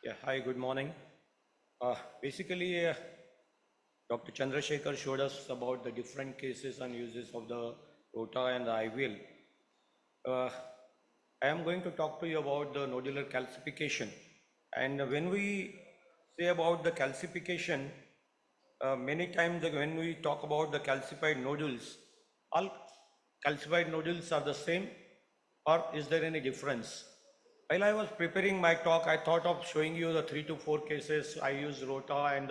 Yeah, hi, good morning. Basically, Dr. Chandrasekhar showed us about the different cases and uses of the rota and the IVL. Uh, I am going to talk to you about the nodular calcification. And when we say about the calcification, many times when we talk about the calcified nodules, all calcified nodules are the same, or is there any difference? While I was preparing my talk, I thought of showing you the 3 to 4 cases. I used rota and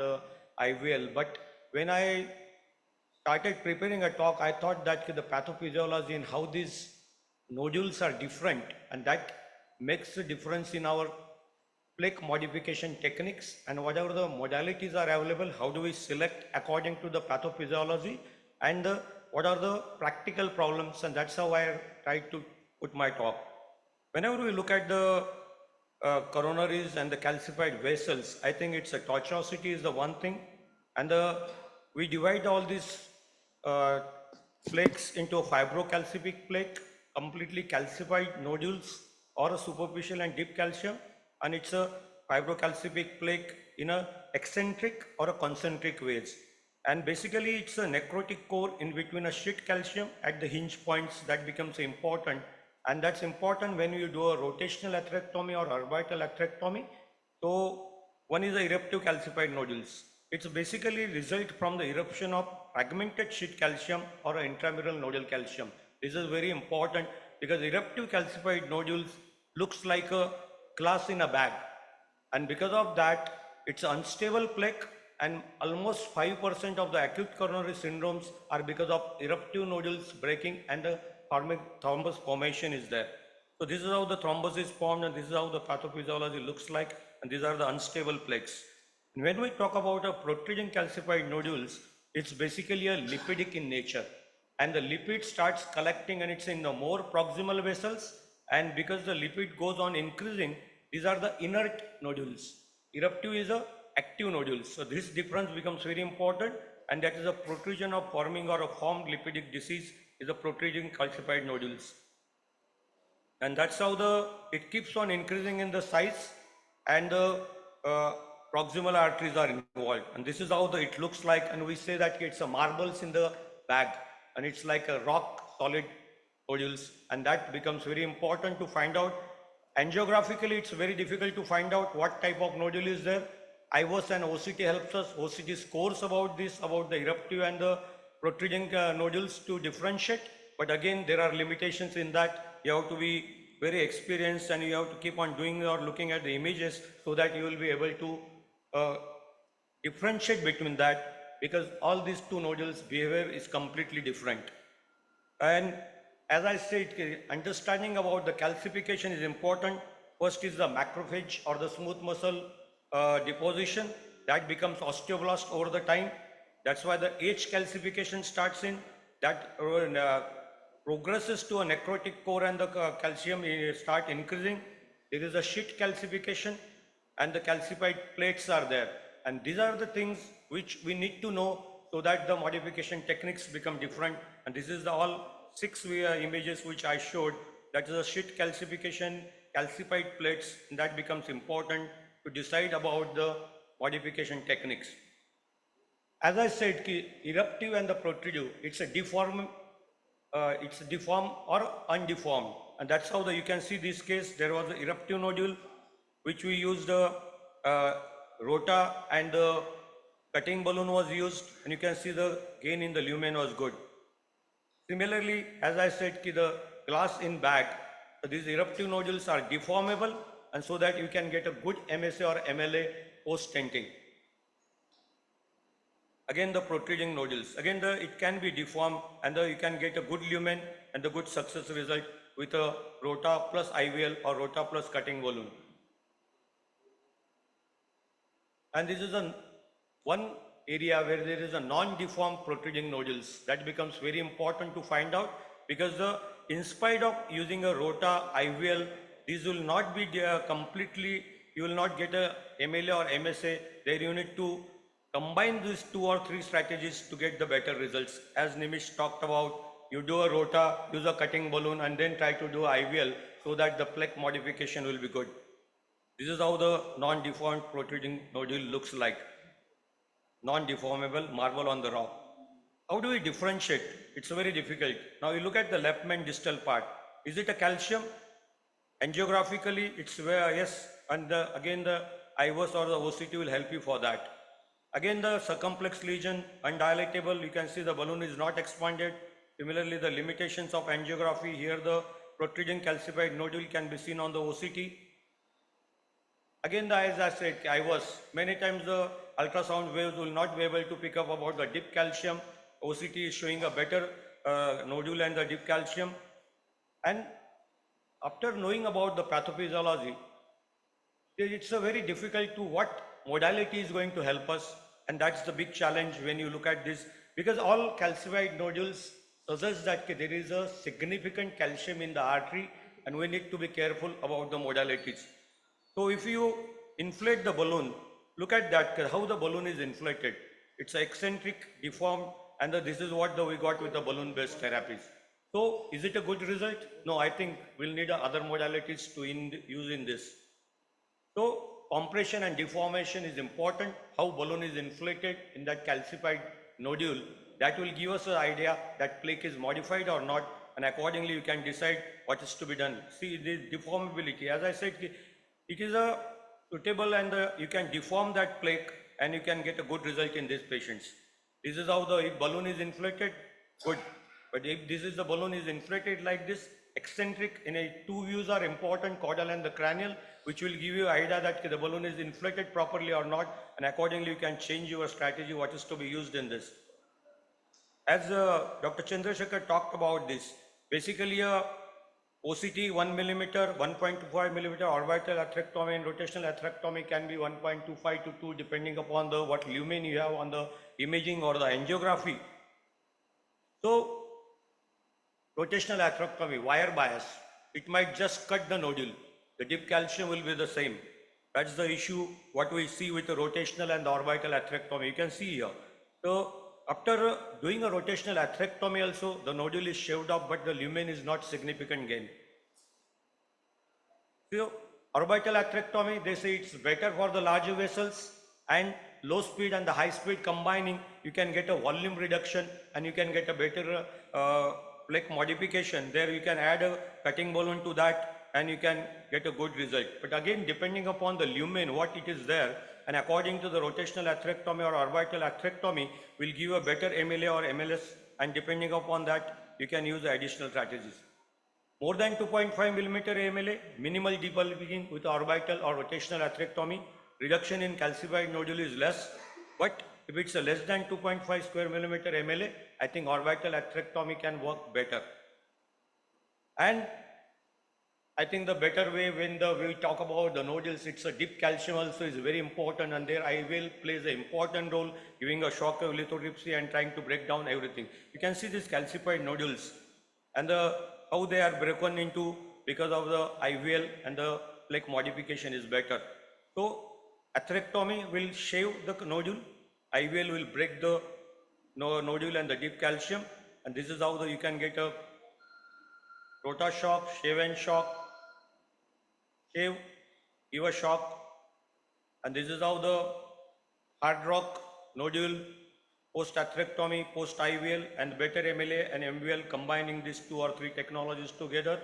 IVL, but when I started preparing a talk, I thought that the pathophysiology and how these nodules are different, and that makes a difference in our plaque modification techniques, and whatever the modalities are available, how do we select according to the pathophysiology, and what are the practical problems, and that's how I tried to put my talk. Whenever we look at the coronaries and the calcified vessels, I think it's a tortuosity is the one thing, and we divide all these uh, plaques into a fibrocalcific plaque, completely calcified nodules, or a superficial and deep calcium, and it's a fibrocalcific plaque in a eccentric or a concentric ways. And basically, it's a necrotic core in between a sheet calcium at the hinge points that becomes important, and that's important when you do a rotational atherectomy or orbital atherectomy. So one is the eruptive calcified nodules. It's basically result from the eruption of fragmented sheet calcium or intramural nodal calcium. This is very important because eruptive calcified nodules looks like a glass in a bag, and because of that it's unstable plaque, and almost 5% of the acute coronary syndromes are because of eruptive nodules breaking and the thrombus formation is there. So this is how the thrombus is formed, and this is how the pathophysiology looks like, and these are the unstable plaques. And when we talk about a protruding calcified nodules, it's basically a lipidic in nature, and the lipid starts collecting and it's in the more proximal vessels, and because the lipid goes on increasing, these are the inert nodules. Eruptive is a active nodules. So this difference becomes very important, and that is a protrusion of forming or a formed lipidic disease is a protruding calcified nodules. And that's how it keeps on increasing in the size, and the uh, proximal arteries are involved, and this is how it looks like, and we say that it's a marbles in the bag, and it's like a rock solid nodules, and that becomes very important to find out. Angiographically it's very difficult to find out what type of nodule is there. IVOS and OCT helps us. OCT scores about this, about the eruptive and the protruding nodules to differentiate, but again there are limitations in that. You have to be very experienced, and you have to keep on doing or looking at the images so that you will be able to uh, differentiate between that, because all these two nodules behavior is completely different. And as I said, understanding about the calcification is important. First is the macrophage or the smooth muscle deposition that becomes osteoblast over the time. That's why the H calcification starts in that progresses to a necrotic core, and the calcium start increasing. There is a sheet calcification, and the calcified plates are there. And these are the things which we need to know so that the modification techniques become different. And this is the all 6 images which I showed. That is a sheet calcification, calcified plates, and that becomes important to decide about the modification techniques. As I said, eruptive and the protrusive, it's deformed or undeformed, and that's how you can see this case. There was an eruptive nodule which we used uh, rota, and the cutting balloon was used, and you can see the gain in the lumen was good. Similarly, as I said, the glass in bag, so these eruptive nodules are deformable, and so that you can get a good MSA or MLA post stenting. Again, the protruding nodules, again it can be deformed, and you can get a good lumen and the good success result with a rota plus IVL or rota plus cutting balloon. And this is one area where there is a non-deformed protruding nodules. That becomes very important to find out, because in spite of using a rota IVL, these will not be completely, you will not get a MLA or MSA. There you need to combine these 2 or 3 strategies to get the better results. As Nimish talked about, you do a rota, use a cutting balloon, and then try to do IVL so that the plaque modification will be good. This is how the non-deformed protruding nodule looks like. Non-deformable marble on the rock. How do we differentiate? It's very difficult. Now you look at the left main distal part. Is it a calcium? Angiographically, it's where, yes, and again the IVOS or the OCT will help you for that. Again, the circumflex lesion, undilatable, you can see the balloon is not expanded. Similarly, the limitations of angiography, here the protruding calcified nodule can be seen on the OCT. Again, as I said, many times the ultrasound waves will not be able to pick up about the deep calcium. OCT is showing a better nodule and the deep calcium. And after knowing about the pathophysiology, it's a very difficult to what modality is going to help us, and that's the big challenge when you look at this, because all calcified nodules suggest that there is a significant calcium in the artery and we need to be careful about the modalities. So if you inflate the balloon, look at that, how the balloon is inflated. It's eccentric, deformed, and this is what we got with the balloon-based therapies. So is it a good result? No, I think we'll need other modalities to use in this. So compression and deformation is important. How balloon is inflated in that calcified nodule, that will give us an idea that plaque is modified or not, and accordingly you can decide what is to be done. See, the deformability, as I said, it is a suitable, and you can deform that plaque and you can get a good result in these patients. This is how if balloon is inflated, good. But if the balloon is inflated like this, eccentric, two views are important, caudal and the cranial, which will give you an idea that the balloon is inflated properly or not, and accordingly you can change your strategy, what is to be used in this. As Dr. Chandrasekhar talked about this, basically a OCT 1 millimeter, 1.25 millimeter orbital atherectomy and rotational atherectomy can be 1.25 to 2 depending upon what lumen you have on the imaging or the angiography. So rotational atherectomy, wire bias, it might just cut the nodule. The deep calcium will be the same. That's the issue what we see with the rotational and the orbital atherectomy. You can see here. So after doing a rotational atherectomy also, the nodule is shaved off, but the lumen is not significant gain. So orbital atherectomy, they say it's better for the larger vessels, and low speed and the high speed combining, you can get a volume reduction and you can get a better plaque modification. There you can add a cutting balloon to that and you can get a good result. But again, depending upon the lumen, what it is there, and according to the rotational atherectomy or orbital atherectomy will give a better MLA or MLS, and depending upon that, you can use additional strategies. More than 2.5 millimeter MLA, minimal debulking with orbital or rotational atherectomy, reduction in calcified nodule is less, but if it's a less than 2.5 square millimeter MLA, I think orbital atherectomy can work better. And I think the better way when we talk about the nodules, it's a deep calcium also is very important, and there IVL plays an important role, giving a shock of lithotripsy and trying to break down everything. You can see these calcified nodules and how they are broken into because of the IVL, and the plaque modification is better. So atherectomy will shave the nodule, IVL will break the nodule and the deep calcium, and this is how you can get a rota shock, shave and shock, shave, give a shock, and this is how the hard rock nodule, post atherectomy, post IVL, and better MLA and MVL, combining these 2 or 3 technologies together.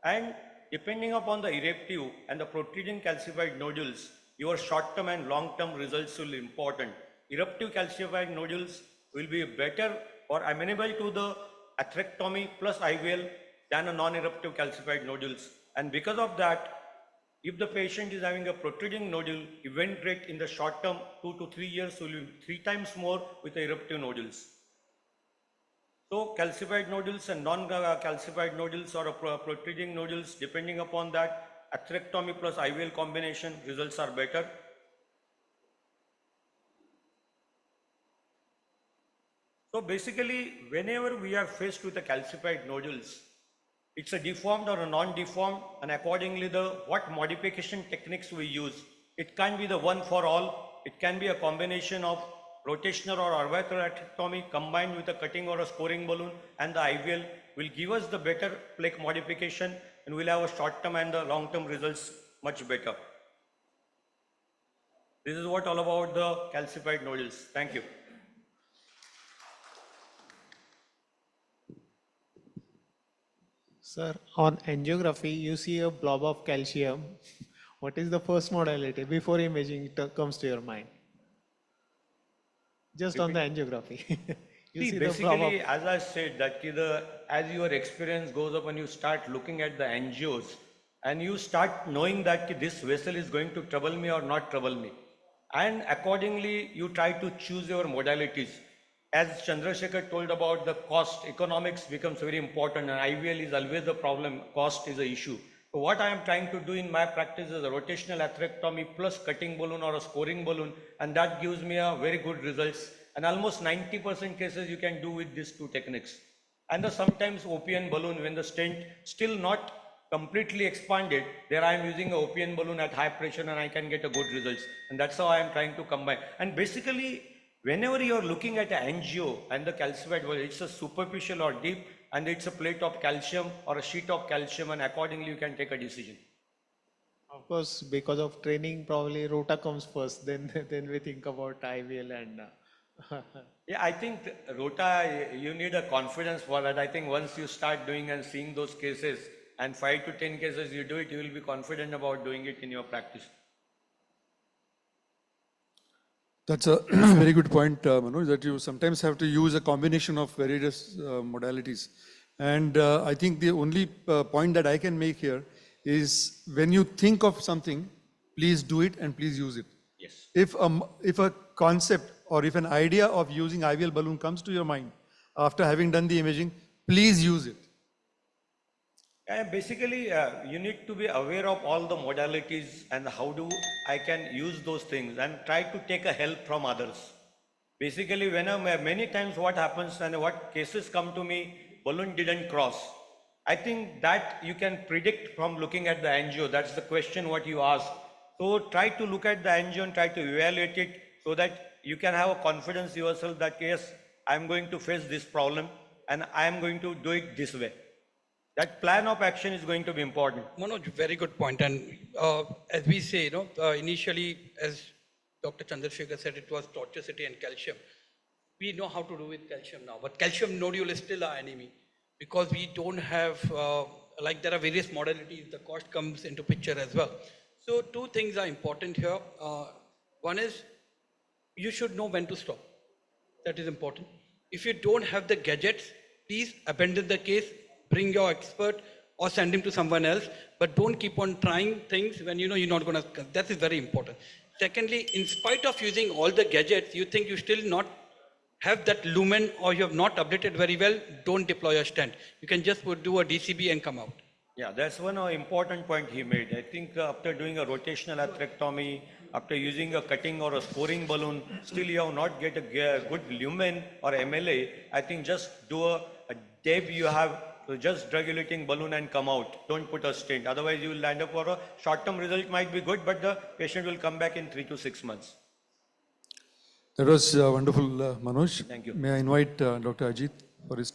And depending upon the eruptive and the protruding calcified nodules, your short-term and long-term results will be important. Eruptive calcified nodules will be better or amenable to the atherectomy plus IVL than a non-eruptive calcified nodules. And because of that, if the patient is having a protruding nodule, event rate in the short term 2 to 3 years will be 3 times more with the eruptive nodules. So calcified nodules and non-calcified nodules or protruding nodules, depending upon that, atherectomy plus IVL combination results are better. So basically, whenever we are faced with the calcified nodules, it's a deformed or a non-deformed, and accordingly what modification techniques we use. It can't be the one for all. It can be a combination of rotational or orbital atherectomy combined with a cutting or a scoring balloon, and the IVL will give us the better plaque modification, and we'll have a short-term and the long-term results much better. This is what all about the calcified nodules. Thank you. Sir, on angiography, you see a blob of calcium. What is the first modality before imaging comes to your mind? Just on Repeat. the angiography. You See, see the blob of. basically, as I said, that as your experience goes up and you start looking at the angios and you start knowing that this vessel is going to trouble me or not trouble me. And accordingly, you try to choose your modalities. As Chandrasekhar told about the cost, economics becomes very important and IVL is always a problem. Cost is an issue. So what I am trying to do in my practice is a rotational atherectomy plus cutting balloon or a scoring balloon, and that gives me a very good results. And almost 90% cases you can do with these two techniques. And the sometimes OPN balloon, when the stent still not completely expanded, there I am using a OPN balloon at high pressure and I can get a good results. And that's how I am trying to combine. And basically, whenever you are looking at an angio and the calcified, well, it's a superficial or deep, and it's a plate of calcium or a sheet of calcium, and accordingly you can take a decision. Of course, because of training, probably rota comes first. Then, then we think about IVL and. Yeah, I think Rota, you need a confidence for that. I think once you start doing and seeing those cases, and 5 to 10 cases you do it, you will be confident about doing it in your practice. That's a very good point, Manoj, that you sometimes have to use a combination of various modalities. And I think the only point that I can make here is when you think of something, please do it and please use it. Yes. If a concept or if an idea of using IVL balloon comes to your mind after having done the imaging, please use it. And basically, you need to be aware of all the modalities and how do I can use those things and try to take a help from others. Basically, when many times what happens and what cases come to me, balloon didn't cross. I think that you can predict from looking at the angio. That's the question what you ask. So try to look at the angio and try to evaluate it so that you can have a confidence yourself that yes, I'm going to face this problem and I am going to do it this way. That plan of action is going to be important. Manoj, very good point. And as we say, initially, as Dr. Chandrasekhar said, it was tortuosity and calcium. We know how to do with calcium now, but calcium nodule is still our enemy because we don't have, like there are various modalities, the cost comes into picture as well. So two things are important here. One is you should know when to stop. That is important. If you don't have the gadgets, please abandon the case, bring your expert or send him to someone else, but don't keep on trying things when you know you're not going to, that is very important. Secondly, in spite of using all the gadgets, you think you still not have that lumen or you have not updated very well, don't deploy a stent. You can just do a DCB and come out. Yeah, that's one important point he made. I think after doing a rotational atherectomy, after using a cutting or a scoring balloon, still you have not get a good lumen or MLA. I think just do a DEB you have, so just drug-eluting balloon and come out. Don't put a stent. Otherwise, you will land up for a short-term result might be good, but the patient will come back in 3 to 6 months. That was wonderful, Manoj. Thank you. May I invite Dr. Ajit for his